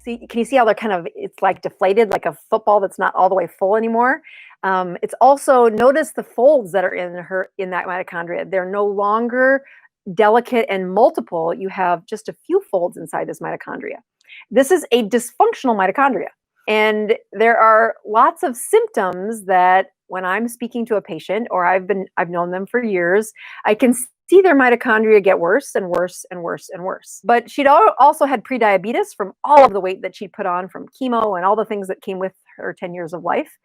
See, can you see how they're kind of, it's like deflated, like a football that's not all the way full anymore? It's also, notice the folds that are in that mitochondria. They're no longer delicate and multiple. You have just a few folds inside this mitochondria. This is a dysfunctional mitochondria. And there are lots of symptoms that when I'm speaking to a patient, or I've known them for years, I can see their mitochondria get worse and worse and worse and worse. But she'd also had prediabetes from all of the weight that she put on from chemo and all the things that came with her 10 years of life.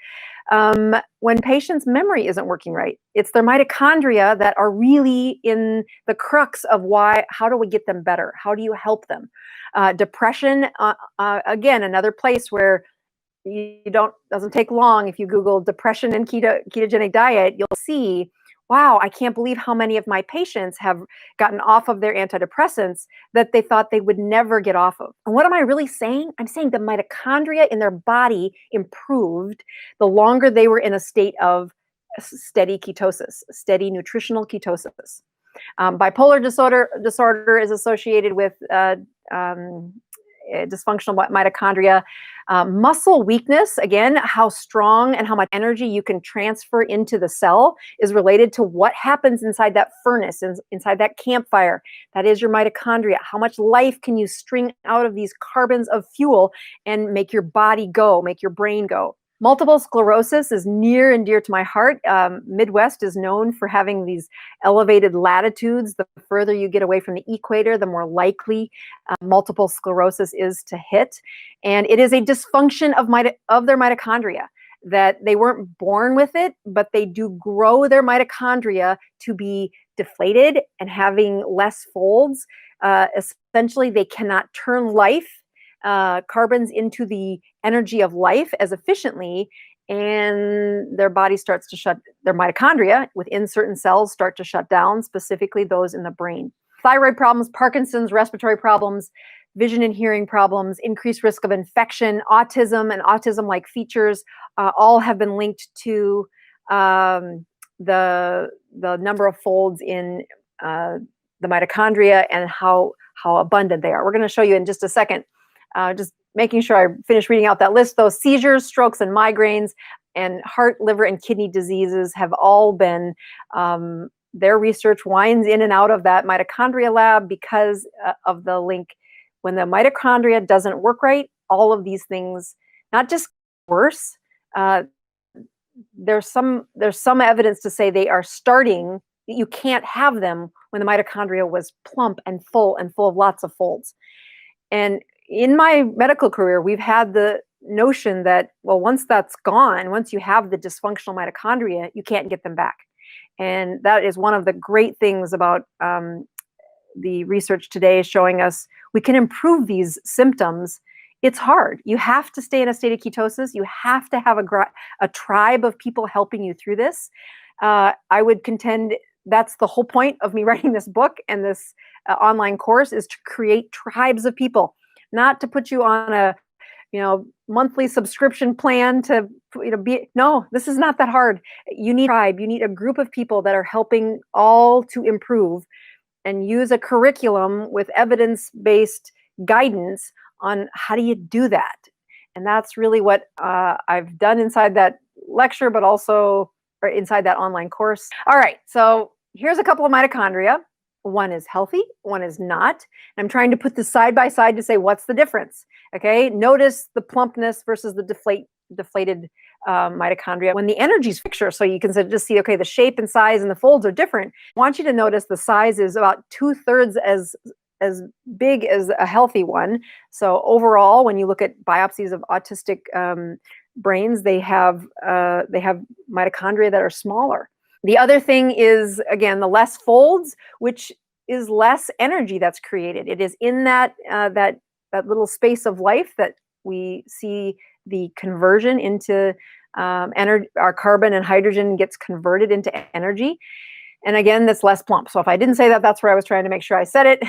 When patients' memory isn't working right, it's their mitochondria that are really in the crux of how do we get them better? How do you help them? Depression, again, another place where doesn't take long. If you Google depression and ketogenic diet, you'll see, wow, I can't believe how many of my patients have gotten off of their antidepressants that they thought they would never get off of. And what am I really saying? I'm saying the mitochondria in their body improved the longer they were in a state of steady ketosis, steady nutritional ketosis. Bipolar disorder is associated with dysfunctional mitochondria. Muscle weakness, again, how strong and how much energy you can transfer into the cell is related to what happens inside that furnace, inside that campfire. That is your mitochondria. How much life can you string out of these carbons of fuel and make your body go, make your brain go? Multiple sclerosis is near and dear to my heart. Midwest is known for having these elevated latitudes. The further you get away from the equator, the more likely multiple sclerosis is to hit. And it is a dysfunction of their mitochondria, that they weren't born with it, but they do grow their mitochondria to be deflated and having less folds. Essentially, they cannot turn carbons into the energy of life as efficiently, and their body starts to their mitochondria within certain cells start to shut down, specifically those in the brain. Thyroid problems, Parkinson's, respiratory problems, vision and hearing problems, increased risk of infection, autism and autism-like features, all have been linked to the number of folds in the mitochondria and how abundant they are. We're going to show you in just a second. Just making sure I finish reading out that list. Those seizures, strokes, and migraines, and heart, liver, and kidney diseases have all been, their research winds in and out of that mitochondria lab because of the link. When the mitochondria doesn't work right, all of these things, not just worse, there's some evidence to say they are starting, you can't have them when the mitochondria was plump and full of lots of folds. And in my medical career, we've had the notion that, well, once that's gone, once you have the dysfunctional mitochondria, you can't get them back. And that is one of the great things about the research today, showing us we can improve these symptoms. It's hard. You have to stay in a state of ketosis. You have to have a tribe of people helping you through this. I would contend that's the whole point of me writing this book and this online course, is to create tribes of people. Not to put you on a, monthly subscription plan to, no, this is not that hard. You need a tribe. You need a group of people that are helping all to improve, and use a curriculum with evidence-based guidance on how do you do that. And that's really what I've done inside that lecture, but also inside that online course. All right, so here's a couple of mitochondria. One is healthy, one is not. I'm trying to put this side by side to say, what's the difference? Okay, notice the plumpness versus the deflated mitochondria. When the energy's picture, so you can just see, okay, the shape and size and the folds are different. I want you to notice the size is about 2/3 as big as a healthy one. So overall, when you look at biopsies of autistic brains, they have mitochondria that are smaller. The other thing is, again, the less folds, which is less energy that's created. It is in that little space of life that we see the conversion into energy. Our carbon and hydrogen gets converted into energy. And again, that's less plump. So if I didn't say that, that's where I was trying to make sure I said it.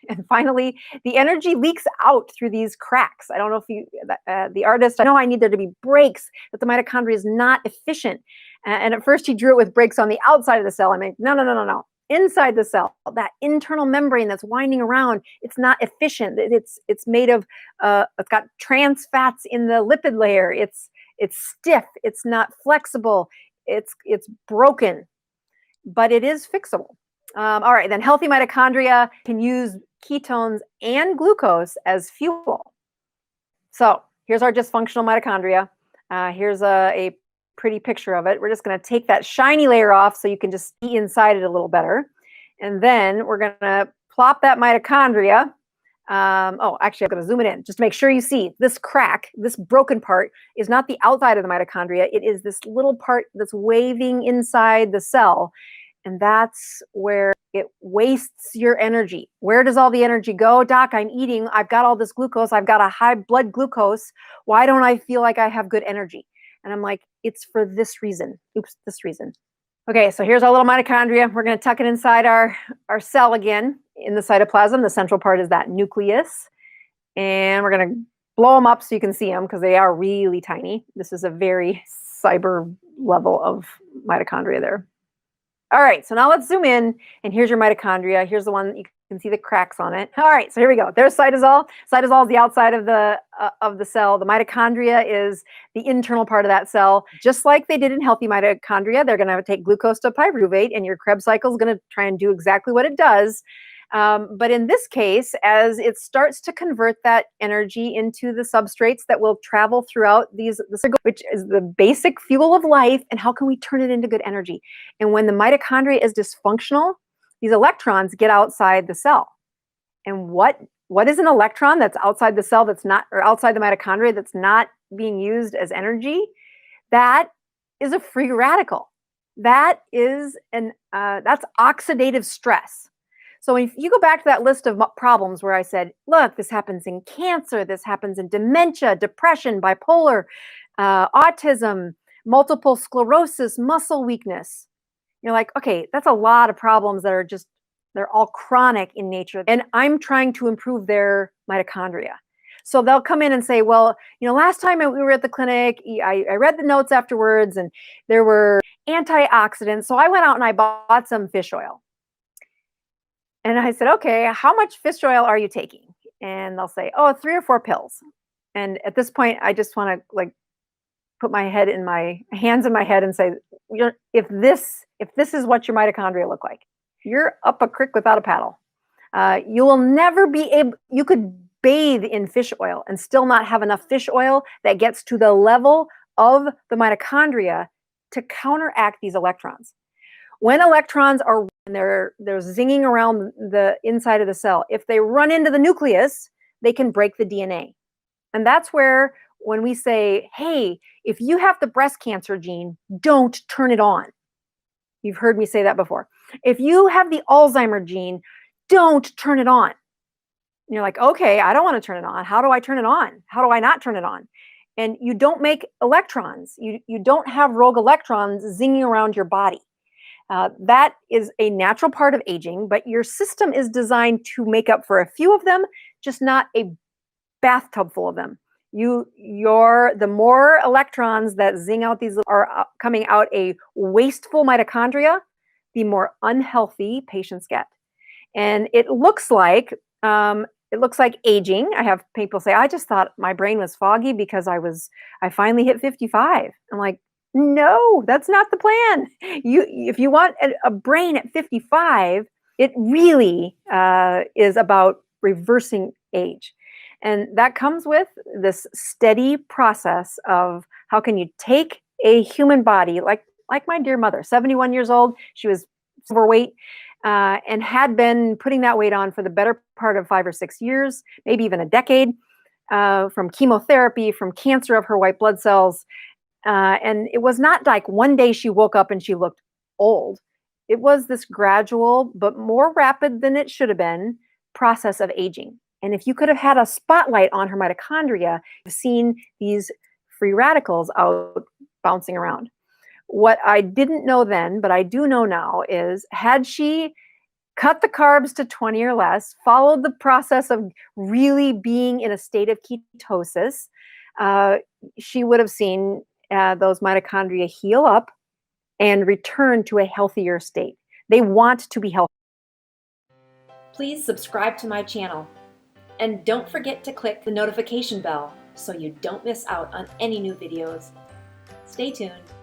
And finally, the energy leaks out through these cracks. I don't know if the artist, I know I need there to be breaks, that the mitochondria is not efficient. And at first he drew it with breaks on the outside of the cell. I mean, no. inside the cell, that internal membrane that's winding around, it's not efficient. It's made of, it's got trans fats in the lipid layer. It's stiff. It's not flexible. It's broken, but it is fixable. All right, then healthy mitochondria can use ketones and glucose as fuel. So here's our dysfunctional mitochondria. Here's a pretty picture of it. We're just going to take that shiny layer off so you can just see inside it a little better. And then we're going to plop that mitochondria. Oh, actually, I'm going to zoom it in just to make sure you see this crack, this broken part is not the outside of the mitochondria. It is this little part that's waving inside the cell. And that's where it wastes your energy. Where does all the energy go? Doc, I'm eating. I've got all this glucose. I've got a high blood glucose. Why don't I feel like I have good energy? And I'm like, it's for this reason. Oops, this reason. Okay, so here's our little mitochondria. We're going to tuck it inside our cell again in the cytoplasm. The central part is that nucleus. And we're going to blow them up so you can see them because they are really tiny. This is a very cyber level of mitochondria there. All right, so now let's zoom in, and here's your mitochondria. Here's the one you can see the cracks on it. All right, so here we go. There's cytosol. Cytosol is the outside of the cell. The mitochondria is the internal part of that cell. Just like they did in healthy mitochondria, they're going to take glucose to pyruvate, and your Krebs cycle is going to try and do exactly what it does. But in this case, as it starts to convert that energy into the substrates that will travel throughout which is the basic fuel of life, and how can we turn it into good energy? And when the mitochondria is dysfunctional, these electrons get outside the cell. And what is an electron that's outside the cell that's not, or outside the mitochondria that's not being used as energy? That is a free radical. That is that's oxidative stress. So if you go back to that list of problems where I said, look, this happens in cancer, this happens in dementia, depression, bipolar, autism, multiple sclerosis, muscle weakness. You're like, okay, that's a lot of problems that are just, they're all chronic in nature. And I'm trying to improve their mitochondria. So they'll come in and say, well, last time we were at the clinic, I read the notes afterwards and there were antioxidants. So I went out and I bought some fish oil. And I said, okay, how much fish oil are you taking? And they'll say, oh, 3 or 4 pills. And at this point, I just want to put my hands in my head and say, if this is what your mitochondria look like, you're up a creek without a paddle. You will never be able, you could bathe in fish oil and still not have enough fish oil that gets to the level of the mitochondria to counteract these electrons. When electrons are, they're zinging around the inside of the cell, if they run into the nucleus, they can break the DNA. And that's where, when we say, hey, if you have the breast cancer gene, don't turn it on. You've heard me say that before. If you have the Alzheimer's gene, don't turn it on. And you're like, okay, I don't want to turn it on. How do I turn it on? How do I not turn it on? And you don't make electrons. You don't have rogue electrons zinging around your body. That is a natural part of aging, but your system is designed to make up for a few of them, just not a bathtub full of them. The more electrons that zing out these are coming out a wasteful mitochondria, the more unhealthy patients get. And it looks like aging. I have people say, I just thought my brain was foggy because I finally hit 55. I'm like, no, that's not the plan. If you want a brain at 55, it really is about reversing age. And that comes with this steady process of how can you take a human body, like my dear mother, 71 years old, she was overweight and had been putting that weight on for the better part of 5 or 6 years, maybe even a decade, from chemotherapy, from cancer of her white blood cells. And it was not like one day she woke up and she looked old. It was this gradual, but more rapid than it should have been, process of aging. And if you could have had a spotlight on her mitochondria, you've seen these free radicals out bouncing around. What I didn't know then, but I do know now, is had she cut the carbs to 20 or less, followed the process of really being in a state of ketosis, she would have seen those mitochondria heal up and return to a healthier state. They want to be healthy. Please subscribe to my channel. And don't forget to click the notification bell so you don't miss out on any new videos. Stay tuned.